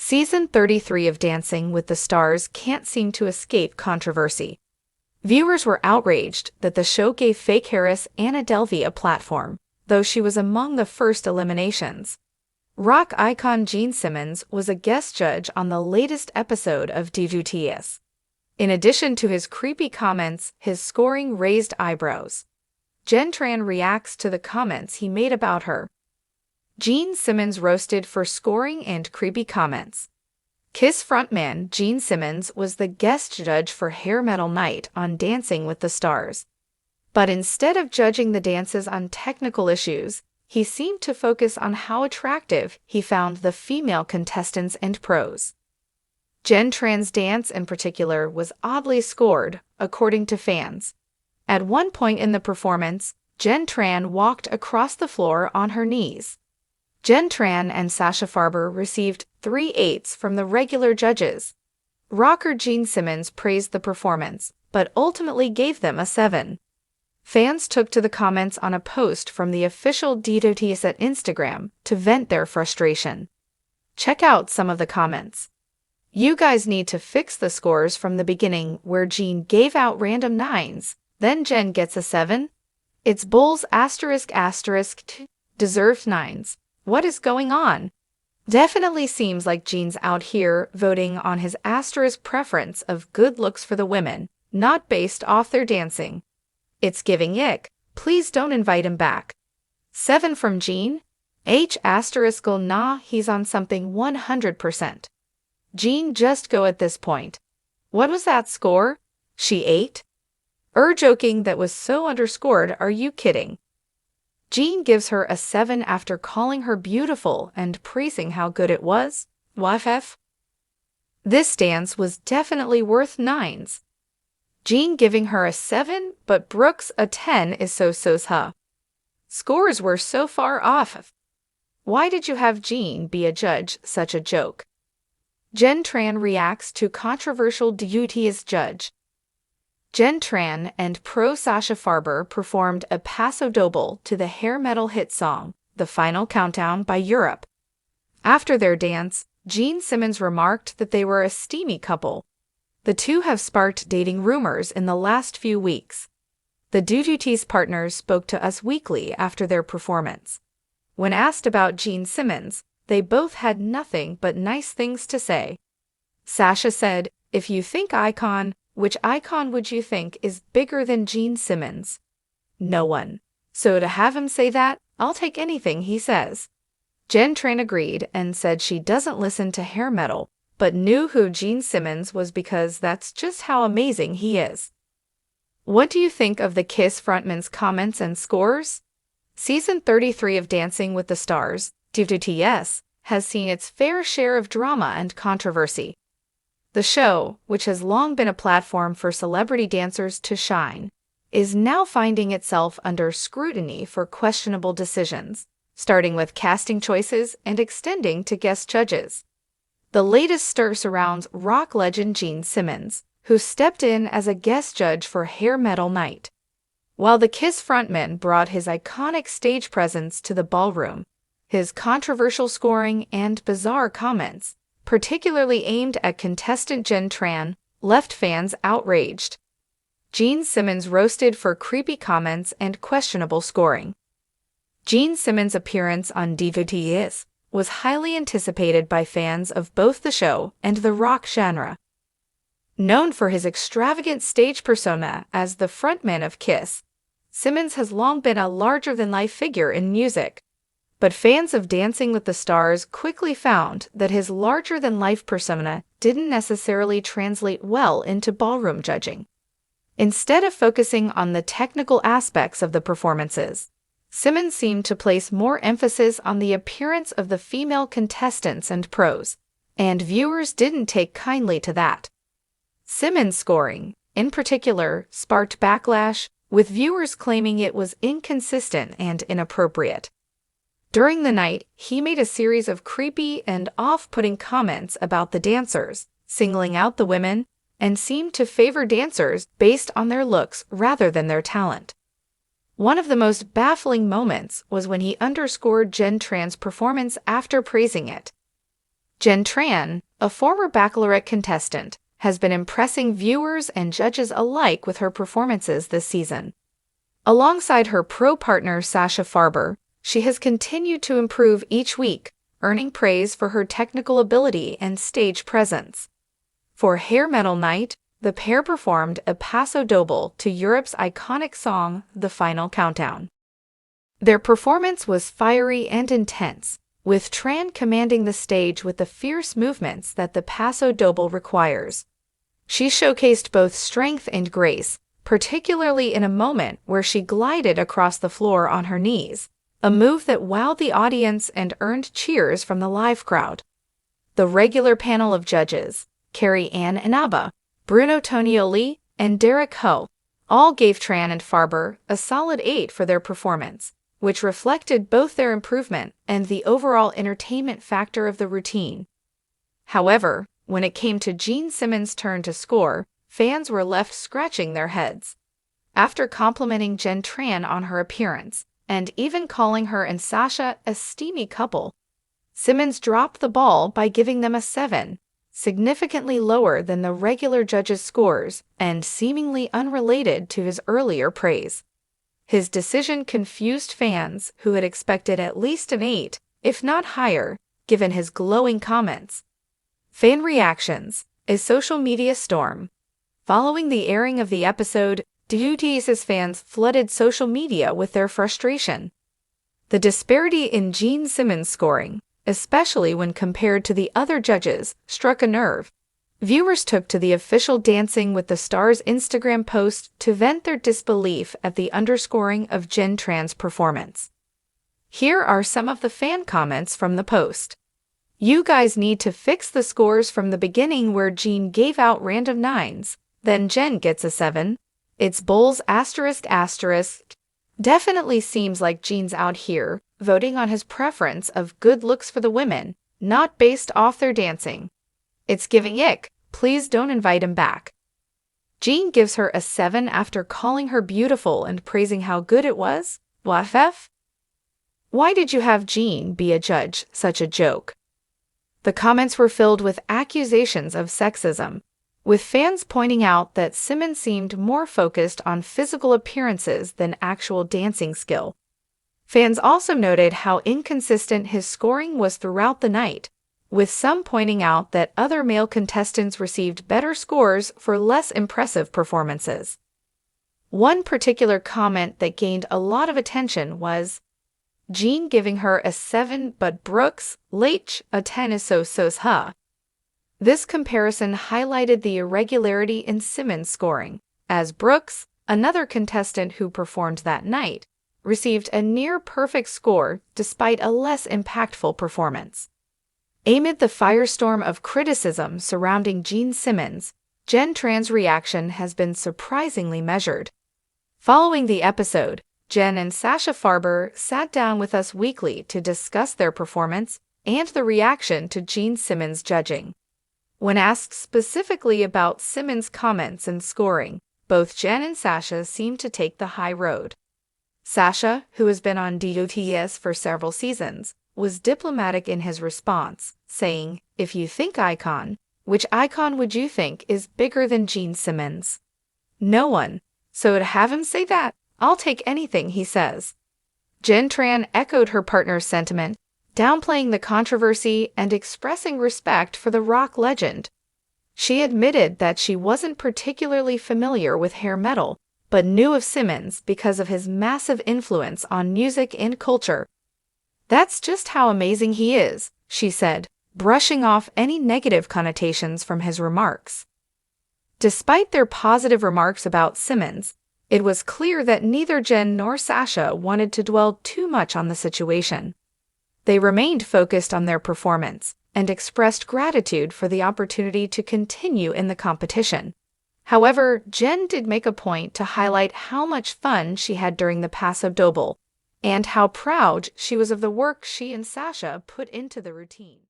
Season 33 of Dancing with the Stars can't seem to escape controversy. Viewers were outraged that the show gave fake heiress Anna Delvey a platform, though she was among the first eliminations. Rock icon Gene Simmons was a guest judge on the latest episode of DWTS. In addition to his creepy comments, his scoring raised eyebrows. Jenn Tran reacts to the comments he made about her. Gene Simmons roasted for scoring and creepy comments. Kiss frontman Gene Simmons was the guest judge for Hair Metal Night on Dancing with the Stars. But instead of judging the dances on technical issues, he seemed to focus on how attractive he found the female contestants and pros. Jenn Tran's dance in particular was oddly scored, according to fans. At one point in the performance, Jenn Tran walked across the floor on her knees. Jenn Tran and Sasha Farber received 3 8s from the regular judges. Rocker Gene Simmons praised the performance, but ultimately gave them a 7. Fans took to the comments on a post from the official DWTS at Instagram to vent their frustration. Check out some of the comments. "You guys need to fix the scores from the beginning where Gene gave out random 9s, then Jen gets a 7? It's bulls ***, deserved 9s. What is going on?" Definitely seems like Gene's out here voting on his * preference of good looks for the women, not based off their dancing. It's giving ick. Please don't invite him back. 7 from Gene? Nah, he's on something 100%. Gene just go at this point. What was that score? She 8? Joking, that was so underscored, are you kidding? Gene gives her a 7 after calling her beautiful and praising how good it was. WFF? This dance was definitely worth 9s. Gene giving her a 7, but Brooks a 10 is so-so's huh. Scores were so far off. Why did you have Gene be a judge? Such a joke. Jenn Tran reacts to controversial DWTS judge. Jenn Tran and pro Sasha Farber performed a paso doble to the hair metal hit song, The Final Countdown by Europe. After their dance, Gene Simmons remarked that they were a steamy couple. The two have sparked dating rumors in the last few weeks. The DWTS partners spoke to Us Weekly after their performance. When asked about Gene Simmons, they both had nothing but nice things to say. Sasha said, "If you think icon, which icon would you think is bigger than Gene Simmons?" No one. So to have him say that, I'll take anything he says. Jenn Tran agreed and said she doesn't listen to hair metal, but knew who Gene Simmons was because that's just how amazing he is. What do you think of the Kiss frontman's comments and scores? Season 33 of Dancing with the Stars, DWTS, has seen its fair share of drama and controversy. The show, which has long been a platform for celebrity dancers to shine, is now finding itself under scrutiny for questionable decisions, starting with casting choices and extending to guest judges. The latest stir surrounds rock legend Gene Simmons, who stepped in as a guest judge for Hair Metal Night. While the Kiss frontman brought his iconic stage presence to the ballroom, his controversial scoring and bizarre comments, particularly aimed at contestant Jenn Tran, left fans outraged. Gene Simmons roasted for creepy comments and questionable scoring. Gene Simmons' appearance on DWTS was highly anticipated by fans of both the show and the rock genre. Known for his extravagant stage persona as the frontman of Kiss, Simmons has long been a larger-than-life figure in music. But fans of Dancing with the Stars quickly found that his larger-than-life persona didn't necessarily translate well into ballroom judging. Instead of focusing on the technical aspects of the performances, Simmons seemed to place more emphasis on the appearance of the female contestants and pros, and viewers didn't take kindly to that. Simmons' scoring, in particular, sparked backlash, with viewers claiming it was inconsistent and inappropriate. During the night, he made a series of creepy and off-putting comments about the dancers, singling out the women, and seemed to favor dancers based on their looks rather than their talent. One of the most baffling moments was when he underscored Jenn Tran's performance after praising it. Jenn Tran, a former Bachelorette contestant, has been impressing viewers and judges alike with her performances this season. Alongside her pro partner Sasha Farber, she has continued to improve each week, earning praise for her technical ability and stage presence. For Hair Metal Night, the pair performed a paso doble to Europe's iconic song, The Final Countdown. Their performance was fiery and intense, with Tran commanding the stage with the fierce movements that the paso doble requires. She showcased both strength and grace, particularly in a moment where she glided across the floor on her knees, a move that wowed the audience and earned cheers from the live crowd. The regular panel of judges, Carrie Ann Inaba, Bruno Tonioli, and Derek Ho, all gave Tran and Farber a solid 8 for their performance, which reflected both their improvement and the overall entertainment factor of the routine. However, when it came to Gene Simmons' turn to score, fans were left scratching their heads. After complimenting Jenn Tran on her appearance, and even calling her and Sasha a steamy couple, Simmons dropped the ball by giving them a 7, significantly lower than the regular judges' scores and seemingly unrelated to his earlier praise. His decision confused fans who had expected at least an 8, if not higher, given his glowing comments. Fan reactions: a social media storm. Following the airing of the episode, DWTS fans flooded social media with their frustration. The disparity in Gene Simmons' scoring, especially when compared to the other judges, struck a nerve. Viewers took to the official Dancing with the Stars Instagram post to vent their disbelief at the underscoring of Jenn Tran's performance. Here are some of the fan comments from the post. "You guys need to fix the scores from the beginning where Gene gave out random 9s, then Jenn gets a 7. It's bulls ***. Definitely seems like Gene's out here, voting on his preference of good looks for the women, not based off their dancing. It's giving ick, please don't invite him back." Gene gives her a 7 after calling her beautiful and praising how good it was. WFF? Why did you have Gene be a judge? Such a joke. The comments were filled with accusations of sexism, with fans pointing out that Simmons seemed more focused on physical appearances than actual dancing skill. Fans also noted how inconsistent his scoring was throughout the night, with some pointing out that other male contestants received better scores for less impressive performances. One particular comment that gained a lot of attention was Gene giving her a 7 but Brooks, late, a 10 is so-so's huh. This comparison highlighted the irregularity in Simmons' scoring, as Brooks, another contestant who performed that night, received a near-perfect score despite a less impactful performance. Amid the firestorm of criticism surrounding Gene Simmons, Jenn Tran's reaction has been surprisingly measured. Following the episode, Jenn and Sasha Farber sat down with Us Weekly to discuss their performance and the reaction to Gene Simmons' judging. When asked specifically about Simmons' comments and scoring, both Jenn and Sasha seemed to take the high road. Sasha, who has been on DWTS for several seasons, was diplomatic in his response, saying, "If you think icon, which icon would you think is bigger than Gene Simmons?" No one. So to have him say that, I'll take anything he says. Jenn Tran echoed her partner's sentiment, downplaying the controversy and expressing respect for the rock legend. She admitted that she wasn't particularly familiar with hair metal, but knew of Simmons because of his massive influence on music and culture. "That's just how amazing he is," she said, brushing off any negative connotations from his remarks. Despite their positive remarks about Simmons, it was clear that neither Jenn nor Sasha wanted to dwell too much on the situation. They remained focused on their performance and expressed gratitude for the opportunity to continue in the competition. However, Jenn did make a point to highlight how much fun she had during the paso doble and how proud she was of the work she and Sasha put into the routine.